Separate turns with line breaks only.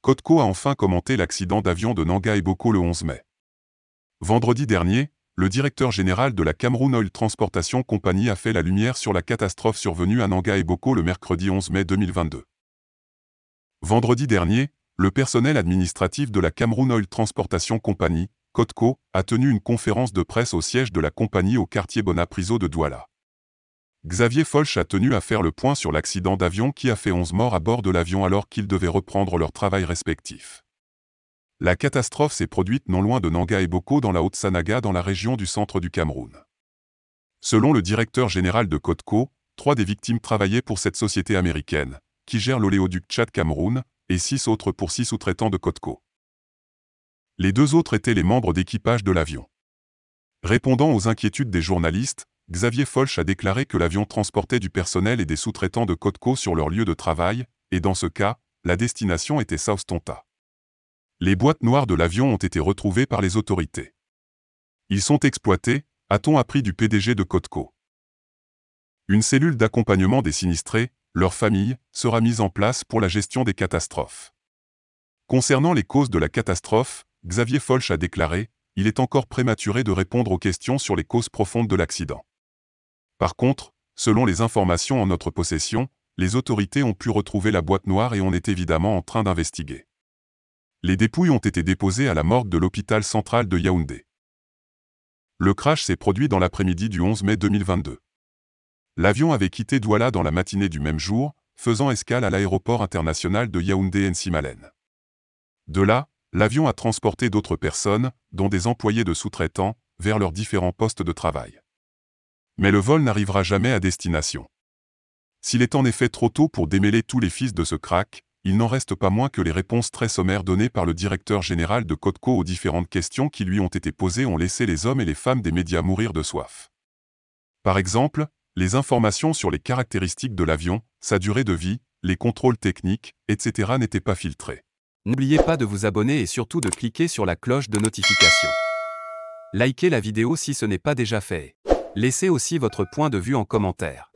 Codco a enfin commenté l'accident d'avion de Nanga et Boko le 11 mai. Vendredi dernier, le directeur général de la Cameroun Oil Transportation Company a fait la lumière sur la catastrophe survenue à Nanga et Boko le mercredi 11 mai 2022. Vendredi dernier, le personnel administratif de la Cameroun Oil Transportation Company, Codco, a tenu une conférence de presse au siège de la compagnie au quartier Bonapriso de Douala. Xavier Folch a tenu à faire le point sur l'accident d'avion qui a fait 11 morts à bord de l'avion alors qu'ils devaient reprendre leur travail respectif. La catastrophe s'est produite non loin de Nanga et Boko dans la Haute-Sanaga dans la région du centre du Cameroun. Selon le directeur général de Codco, 3 des victimes travaillaient pour cette société américaine, qui gère l'oléoduc Tchad-Cameroun, et 6 autres pour 6 sous-traitants de Codco. Les 2 autres étaient les membres d'équipage de l'avion. Répondant aux inquiétudes des journalistes, Xavier Folch a déclaré que l'avion transportait du personnel et des sous-traitants de Codco sur leur lieu de travail, et dans ce cas, la destination était South Tonta. Les boîtes noires de l'avion ont été retrouvées par les autorités. Ils sont exploités, a-t-on appris du PDG de Codco. Une cellule d'accompagnement des sinistrés, leurs familles, sera mise en place pour la gestion des catastrophes. Concernant les causes de la catastrophe, Xavier Folch a déclaré « Il est encore prématuré de répondre aux questions sur les causes profondes de l'accident. Par contre, selon les informations en notre possession, les autorités ont pu retrouver la boîte noire et on est évidemment en train d'investiguer. » Les dépouilles ont été déposées à la morgue de l'hôpital central de Yaoundé. Le crash s'est produit dans l'après-midi du 11 mai 2022. L'avion avait quitté Douala dans la matinée du même jour, faisant escale à l'aéroport international de Yaoundé-Nsimalen. De là, l'avion a transporté d'autres personnes, dont des employés de sous-traitants, vers leurs différents postes de travail. Mais le vol n'arrivera jamais à destination. S'il est en effet trop tôt pour démêler tous les fils de ce crack, il n'en reste pas moins que les réponses très sommaires données par le directeur général de Codco aux différentes questions qui lui ont été posées ont laissé les hommes et les femmes des médias mourir de soif. Par exemple, les informations sur les caractéristiques de l'avion, sa durée de vie, les contrôles techniques, etc. n'étaient pas filtrées.
N'oubliez pas de vous abonner et surtout de cliquer sur la cloche de notification. Likez la vidéo si ce n'est pas déjà fait. Laissez aussi votre point de vue en commentaire.